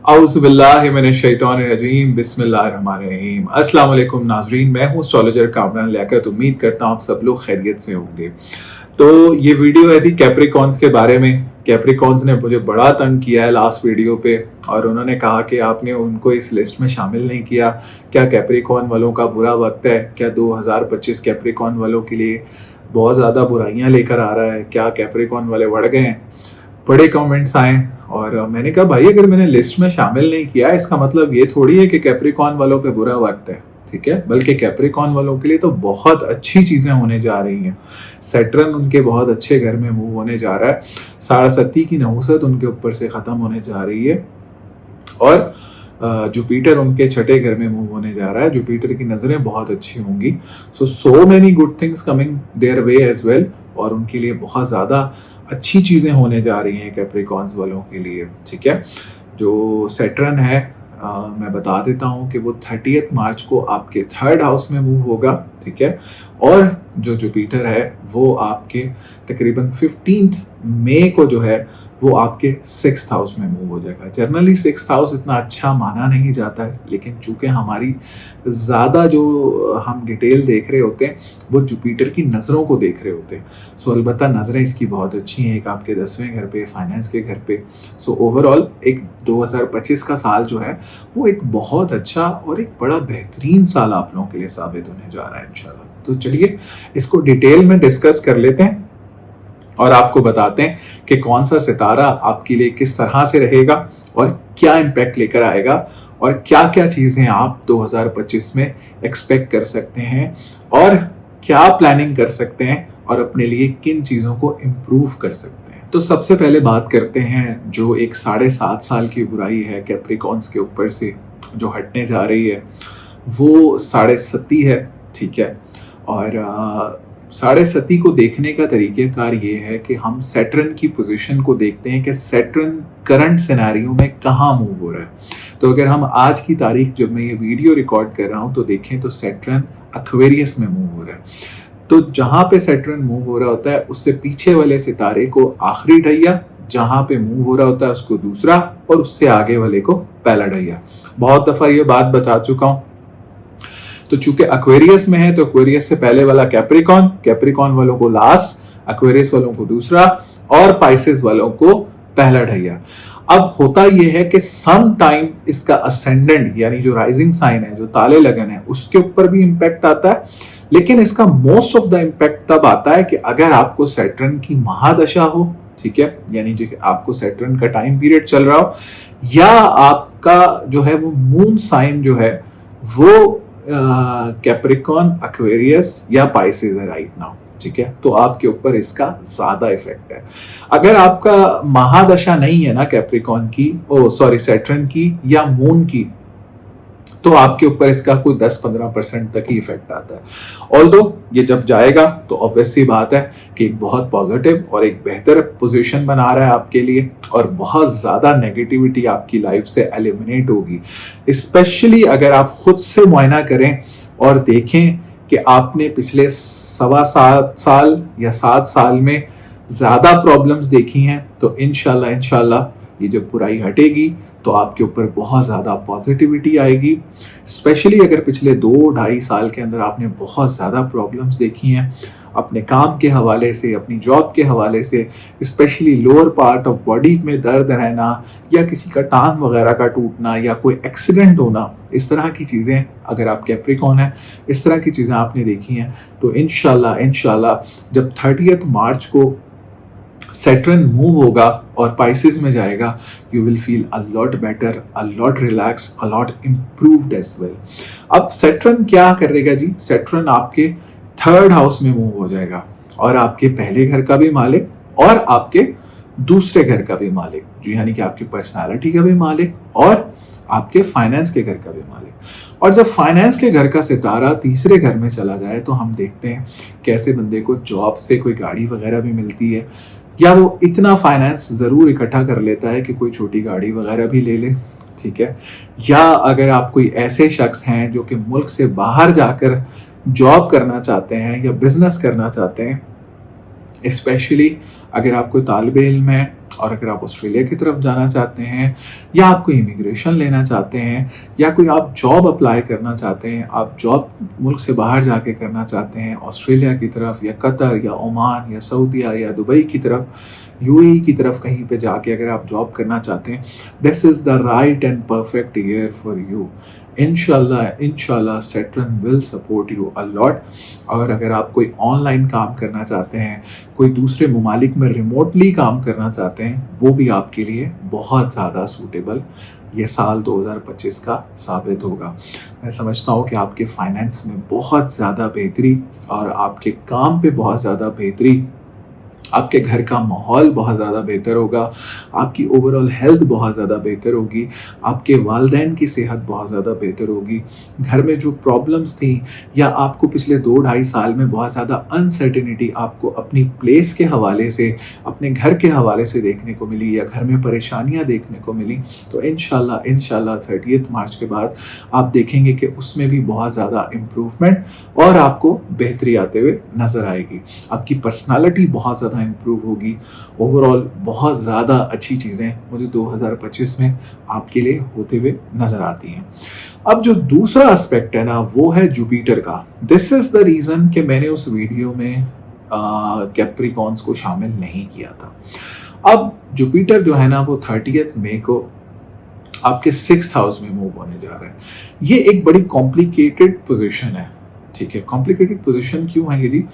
औज़ुबिल्लाहिमिनश्शैतानिर्रजीम बिस्मिल्लाहिर्रहमानिर्रहीम। अस्सलाम वालेकुम नाज़रीन, मैं हूँ एस्ट्रोलॉजर कामरान लियाकत। उम्मीद करता हूँ आप सब लोग खैरियत से होंगे। तो ये वीडियो है थी कैप्रिकॉर्न्स के बारे में। कैप्रिकॉर्न्स ने मुझे बड़ा तंग किया है लास्ट वीडियो पे, और उन्होंने कहा कि आपने उनको इस लिस्ट में शामिल नहीं किया। क्या कैप्रिकॉर्न वालों का बुरा वक्त है? क्या 2025 कैप्रिकॉर्न वालों के लिए बहुत ज़्यादा बुराइयां लेकर आ रहा है? क्या कैप्रिकॉर्न वाले बढ़ गए हैं? बड़े कमेंट्स आए, और मैंने कहा भाई अगर मैंने लिस्ट में शामिल नहीं किया इसका मतलब ये थोड़ी है कि कैप्रिकॉर्न वालों पे बुरा वक्त है, ठीक है। बल्कि कैप्रिकॉर्न वालों के लिए तो बहुत अच्छी चीजें होने जा रही हैं। सैटर्न उनके बहुत अच्छे घर में मूव होने जा रहा है। साढ़े की नहुसत उनके ऊपर से खत्म होने जा रही है, और जुपिटर उनके छठे घर में मूव होने जा रहा है। जुपिटर की नजरें बहुत अच्छी होंगी। So many good things coming their way as well, और उनके लिए बहुत ज़्यादा अच्छी चीज़ें होने जा रही हैं कैप्रिकॉर्न्स वालों के लिए, ठीक है। जो सैटर्न है, मैं बता देता हूँ कि वो 30 मार्च को आपके 3rd हाउस में मूव होगा, ठीक है। और जो जुपिटर है वो आपके तकरीबन 15 मई को जो है वो आपके 6th हाउस में मूव हो जाएगा। जनरली 6th हाउस इतना अच्छा माना नहीं जाता है, लेकिन चूंकि हमारी ज़्यादा जो हम डिटेल देख रहे होते हैं वो जुपिटर की नज़रों को देख रहे होते हैं। सो अलबत्ता नज़रें इसकी बहुत अच्छी हैं, एक आपके 10वें घर पे, फाइनेंस के घर पे। सो ओवरऑल एक 2025 का साल जो है वो एक बहुत अच्छा और एक बड़ा बेहतरीन साल आप लोगों के लिए साबित होने जा रहा है इंशाल्लाह। तो चलिए इसको डिटेल में डिस्कस कर लेते हैं और आपको बताते हैं कि कौन सा सितारा आपके लिए किस तरह से रहेगा और क्या इम्पैक्ट लेकर आएगा, और क्या क्या चीज़ें आप 2025 में एक्सपेक्ट कर सकते हैं, और क्या प्लानिंग कर सकते हैं, और अपने लिए किन चीज़ों को इम्प्रूव कर सकते हैं। तो सबसे पहले बात करते हैं जो एक 7.5 साल की बुराई है कैप्रिकॉर्न्स के ऊपर से जो हटने जा रही है, वो 7.5 है, ठीक है। और 7.5 को देखने का तरीक़ेकार ये है कि हम सैटर्न की पोजीशन को देखते हैं कि सैटर्न करंट सिनेरियो में कहाँ मूव हो रहा है। तो अगर हम आज की तारीख जब मैं ये वीडियो रिकॉर्ड कर रहा हूँ तो देखें तो सैटर्न एक्वेरियस में मूव हो रहा है। तो जहाँ पे सैटर्न मूव हो रहा होता है उससे पीछे वाले सितारे को आखिरी ढैया, जहाँ पे मूव हो रहा होता है उसको दूसरा, और उससे आगे वाले को पहला ढैया। बहुत दफ़ा ये बात बता चुका हूँ। तो चूंकि एक्वेरियस में है तो एक्वेरियस से पहले वाला कैप्रिकॉर्न, कैप्रिकॉर्न वालों को लास्ट, एक्वेरियस वालों को दूसरा, और पाइसेस वालों को पहला ढैया। अब होता यह है कि सम टाइम इसका असेंडेंट यानी जो राइजिंग साइन है, जो ताले लगन है, उसके ऊपर भी इंपैक्ट आता है। लेकिन इसका मोस्ट ऑफ द इंपैक्ट तब आता है कि अगर आपको सैटर्न की महादशा हो, ठीक है, यानी जो आपको सैटर्न का टाइम पीरियड चल रहा हो, या आपका जो है वो मून साइन जो है वो कैप्रिकॉर्न, एक्वेरियस या पाइसेस है राइट नाउ, ठीक है। तो आपके ऊपर इसका ज्यादा इफेक्ट है। अगर आपका महादशा नहीं है ना कैप्रिकॉर्न की, सैटर्न की या मून की, तो आपके ऊपर इसका कोई 10-15% तक ही इफेक्ट आता है। ऑल्दो ये जब जाएगा तो ऑब्वियस सी बात है कि एक बहुत पॉजिटिव और एक बेहतर पोजीशन बना रहा है आपके लिए, और बहुत ज़्यादा नेगेटिविटी आपकी लाइफ से एलिमिनेट होगी। स्पेशली अगर आप खुद से मुआयना करें और देखें कि आपने पिछले 7.25 साल या 7 साल में ज़्यादा प्रॉब्लम्स देखी हैं, तो इंशाल्लाह ये जब बुराई हटेगी तो आपके ऊपर बहुत ज़्यादा पॉजिटिविटी आएगी। स्पेशली अगर पिछले 2-2.5 साल के अंदर आपने बहुत ज़्यादा प्रॉब्लम्स देखी हैं अपने काम के हवाले से, अपनी जॉब के हवाले से, specially lower part of body में दर्द रहना, या किसी का टांग वगैरह का टूटना, या कोई एक्सीडेंट होना, इस तरह की चीज़ें अगर आप कैप्रिकॉर्न है, इस तरह की चीज़ें आपने देखी हैं, तो इंशाल्लाह जब 30 मार्च को सैटर्न मूव होगा और पाइसेस में जाएगा, you will feel a lot better, a lot relax, a lot improved as well. अब सैटर्न क्या करेगा जी? सैटर्न आपके 3rd हाउस में मूव हो जाएगा, और आपके पहले घर का भी मालिक और आपके दूसरे घर का भी मालिक, जो यानी कि आपकी पर्सनालिटी का भी मालिक और आपके फाइनेंस के घर का भी मालिक। और जब फाइनेंस के घर का सितारा तीसरे घर में चला जाए तो हम देखते हैं कैसे बंदे को जॉब से कोई गाड़ी वगैरह भी मिलती है, या वो इतना फाइनेंस ज़रूर इकट्ठा कर लेता है कि कोई छोटी गाड़ी वगैरह भी ले ले, ठीक है। या अगर आप कोई ऐसे शख्स हैं जो कि मुल्क से बाहर जाकर जॉब करना चाहते हैं या बिजनेस करना चाहते हैं, स्पेशली अगर आप कोई तालिब इल्म हैं और अगर आप ऑस्ट्रेलिया की तरफ जाना चाहते हैं या आप कोई इमिग्रेशन लेना चाहते हैं या कोई आप जॉब अप्लाई करना चाहते हैं, आप जॉब मुल्क से बाहर जाके करना चाहते हैं ऑस्ट्रेलिया की तरफ या कतर या ओमान या सऊदीया या दुबई की तरफ, यूएई की तरफ कहीं पे जाके अगर आप जॉब करना चाहते हैं, this is the right and perfect year for you. इंशाल्लाह Saturn will support you a lot. और अगर आप कोई ऑनलाइन काम करना चाहते हैं, कोई दूसरे ममालिक में रिमोटली काम करना चाहते हैं, वो भी आपके लिए बहुत ज़्यादा सूटेबल ये साल 2025 का साबित होगा। मैं समझता हूँ कि आपके फाइनेंस में बहुत ज़्यादा बेहतरी और आपके काम पे बहुत ज़्यादा बेहतरी, आपके घर का माहौल बहुत ज़्यादा बेहतर होगा, आपकी ओवरऑल हेल्थ बहुत ज़्यादा बेहतर होगी, आपके वालदैन की सेहत बहुत ज़्यादा बेहतर होगी। घर में जो प्रॉब्लम्स थी या आपको पिछले 2-2.5 साल में बहुत ज़्यादा अनसर्टेनिटी आपको अपनी प्लेस के हवाले से, अपने घर के हवाले से देखने को मिली या घर में परेशानियां देखने को मिली, तो इंशाल्लाह 30 मार्च के बाद आप देखेंगे कि उसमें भी बहुत ज़्यादा इम्प्रूवमेंट और आपको बेहतरी आते हुए नज़र आएगी। आपकी पर्सनालिटी बहुत ज़्यादा इम्प्रूव होगी। ओवरऑल बहुत ज़्यादा अच्छी चीज़ें मुझे 2025 में आपके लिए होते हुए नज़र आती हैं। अब जो दूसरा एस्पेक्ट है ना, वो है जुपिटर का। दिस इज़ द रीज़न कि मैंने उस वीडियो में कैप्रिकॉन्स को शामिल नहीं किया था। अब जुपिटर जो है ना, वो 30 मई को आपके 6th हाउस में मूव होने जा रहा है। ये एक बड़ी कॉम्प्लिकेटेड पोजीशन है, ठीक है। कॉम्प्लिकेटेड पोजीशन क्यों है जी?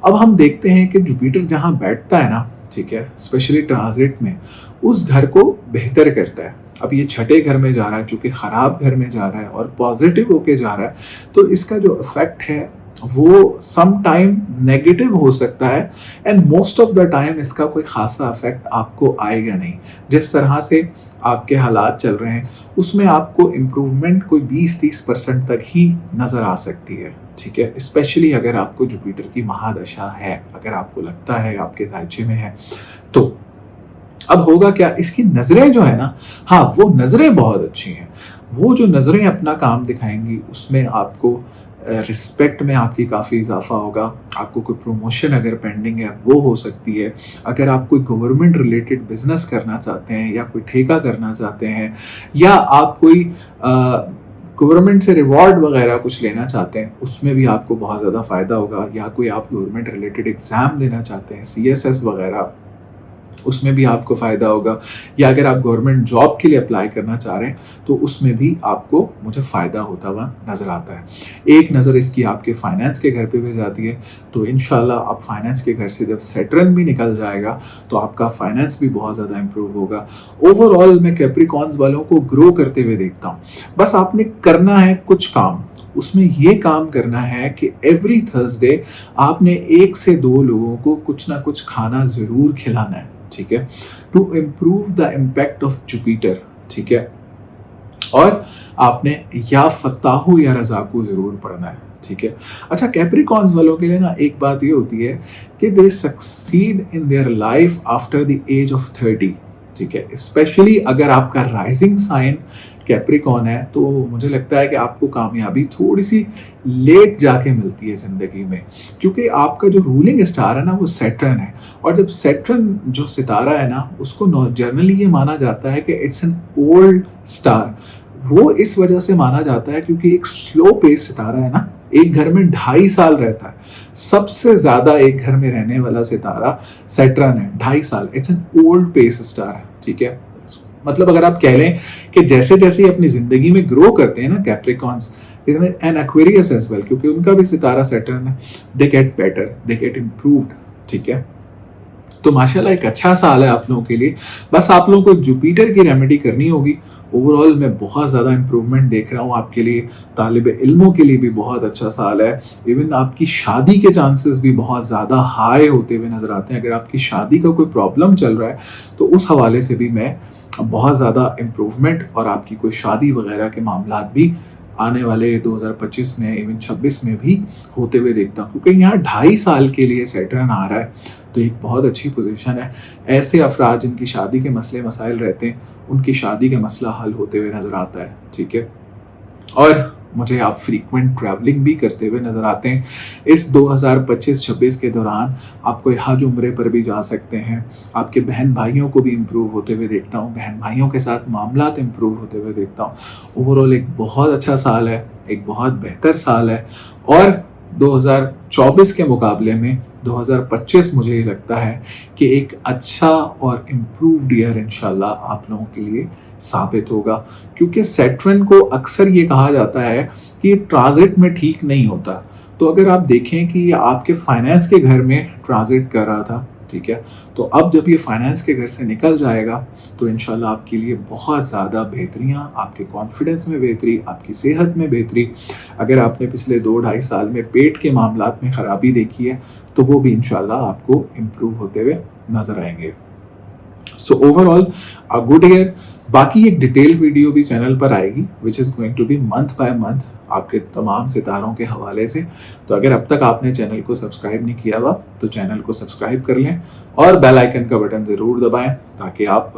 अब हम देखते हैं कि जुपिटर जहां बैठता है ना, ठीक है, स्पेशली ट्रांजिट में, उस घर को बेहतर करता है। अब ये छठे घर में जा रहा है, चूंकि खराब घर में जा रहा है और पॉजिटिव होके जा रहा है, तो इसका जो इफेक्ट है वो सम टाइम नेगेटिव हो सकता है and most of the time इसका कोई खासा इफेक्ट आपको आएगा नहीं। जिस तरह से आपके हालात चल रहे हैं उसमें आपको इम्प्रूवमेंट कोई 20-30% तक ही नज़र आ सकती है, ठीक है। स्पेशली अगर आपको जुपिटर की महादशा है, अगर आपको लगता है आपके जायचे में है तो। अब होगा क्या, इसकी नज़रें जो है ना, हाँ वो नज़रें बहुत अच्छी हैं। वो जो नज़रें अपना काम दिखाएंगी उसमें आपको रिस्पेक्ट में आपकी काफ़ी इजाफा होगा। आपको कोई प्रमोशन अगर पेंडिंग है वो हो सकती है। अगर आप कोई गवर्नमेंट रिलेटेड बिजनेस करना चाहते हैं या कोई ठेका करना चाहते हैं या आप कोई गवर्नमेंट से रिवॉर्ड वगैरह कुछ लेना चाहते हैं, उसमें भी आपको बहुत ज़्यादा फ़ायदा होगा। या कोई आप गवर्नमेंट रिलेटेड एग्ज़ाम देना चाहते हैं, CSS वगैरह, उसमें भी आपको फ़ायदा होगा। या अगर आप गवर्नमेंट जॉब के लिए अप्लाई करना चाह रहे हैं तो उसमें भी आपको मुझे फ़ायदा होता हुआ नज़र आता है। एक नज़र इसकी आपके फाइनेंस के घर पे भी जाती है, तो इंशाल्लाह आप फाइनेंस के घर से जब सैटर्न भी निकल जाएगा तो आपका फाइनेंस भी बहुत ज़्यादा इम्प्रूव होगा। ओवरऑल मैं कैप्रिकॉन्स वालों को ग्रो करते हुए देखता हूँ। बस आपने करना है कुछ काम, उसमें ये काम करना है कि एवरी थर्सडे आपने 1 से 2 लोगों को कुछ ना कुछ खाना ज़रूर खिलाना है, ठीक है, to improve the impact of Jupiter, ठीक है। और आपने या फताहू या रज़ाकू जरूर पढ़ना है, ठीक है। अच्छा, कैप्रिकॉन्स वालों के लिए ना एक बात ये होती है कि they succeed in their life after the age of 30, ठीक है। स्पेशली अगर आपका राइजिंग साइन कैप्रिकॉन है तो मुझे लगता है कि आपको कामयाबी थोड़ी सी लेट जाके मिलती है ज़िंदगी में, क्योंकि आपका जो रूलिंग स्टार है ना वो सैटर्न है। और जब सैटर्न जो सितारा है ना, उसको जनरली ये माना जाता है कि इट्स एन ओल्ड स्टार। वो इस वजह से माना जाता है क्योंकि एक स्लो पेस सितारा है ना, एक घर में 2.5 साल रहता है। सबसे ज्यादा एक घर में रहने वाला सितारा सैटर्न है, 2.5 साल। It's an old pace star है, ठीक है। मतलब अगर आप कह लें कि जैसे जैसे अपनी जिंदगी में ग्रो करते हैं ना Capricorns, and Aquarius as well, क्योंकि उनका भी सितारा सैटर्न है, they get better, they get improved, ठीक है। तो माशाल्लाह एक अच्छा साल है आप लोगों के लिए। बस आप लोगों को जुपिटर की रेमेडी करनी होगी। ओवरऑल मैं बहुत ज़्यादा इम्प्रूवमेंट देख रहा हूँ आपके लिए। तालिब इल्मों के लिए भी बहुत अच्छा साल है। इवन आपकी शादी के चांसेस भी बहुत ज़्यादा हाई होते हुए नज़र आते हैं। अगर आपकी शादी का कोई प्रॉब्लम चल रहा है तो उस हवाले से भी मैं बहुत ज़्यादा इम्प्रूवमेंट और आपकी कोई शादी वगैरह के मामलात भी आने वाले 2025 में, इवन 26 में भी होते हुए देखता हूँ, क्योंकि यहाँ 2.5 साल के लिए सैटर्न आ रहा है, तो एक बहुत अच्छी पोजीशन है। ऐसे अफराद जिनकी शादी के मसले मसाइल रहते हैं, उनकी शादी का मसला हल होते हुए नजर आता है, ठीक है। और मुझे आप फ्रीक्वेंट ट्रैवलिंग भी करते हुए नज़र आते हैं। इस 2025-26 के दौरान आपको हज उम्रे पर भी जा सकते हैं। आपके बहन भाइयों को भी इम्प्रूव होते हुए देखता हूँ, बहन भाइयों के साथ मामलात इम्प्रूव होते हुए देखता हूँ। ओवरऑल एक बहुत अच्छा साल है, एक बहुत बेहतर साल है और 2024 के मुकाबले में 2025 मुझे ये लगता है कि एक अच्छा और इम्प्रूव्ड ईयर इंशाल्लाह आप लोगों के लिए साबित होगा, क्योंकि सैटर्न को अक्सर ये कहा जाता है कि ट्रांजिट में ठीक नहीं होता। तो अगर आप देखें कि आपके फाइनेंस के घर में ट्रांजिट कर रहा था, ठीक है, तो अब जब ये फाइनेंस के घर से निकल जाएगा तो इंशाल्लाह आपके लिए बहुत ज़्यादा बेहतरियाँ, आपके कॉन्फिडेंस में बेहतरी, आपकी सेहत में बेहतरी। अगर आपने पिछले 2-2.5 साल में पेट के मामलात में ख़राबी देखी है तो वो भी इंशाल्लाह आपको इम्प्रूव होते हुए नज़र आएंगे। So overall a good year. बाकी एक डिटेल वीडियो भी चैनल पर आएगी which is going to be month by month आपके तमाम सितारों के हवाले से। तो अगर अब तक आपने चैनल को सब्सक्राइब नहीं किया हुआ तो चैनल को सब्सक्राइब कर लें और बेल आइकन का बटन ज़रूर दबाएं ताकि आप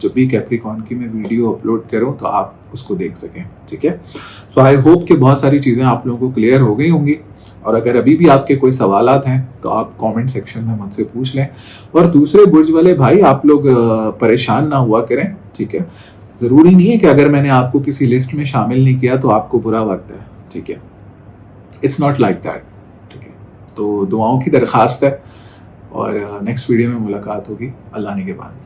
जब भी कैप्रिकॉन की मैं वीडियो अपलोड करूं तो आप उसको देख सकें, ठीक है। सो आई होप कि बहुत सारी चीज़ें आप लोगों को क्लियर हो गई होंगी और अगर अभी भी आपके कोई सवालात हैं तो आप कमेंट सेक्शन में मुझसे पूछ लें। और दूसरे बुर्ज वाले भाई आप लोग परेशान ना हुआ करें, ठीक है। ज़रूरी नहीं है कि अगर मैंने आपको किसी लिस्ट में शामिल नहीं किया तो आपको बुरा वक्त है, ठीक है। इट्स नॉट लाइक दैट, ठीक है। तो दुआओं की दरख्वास्त है और नेक्स्ट वीडियो में मुलाकात होगी अल्लाह ने के बाद।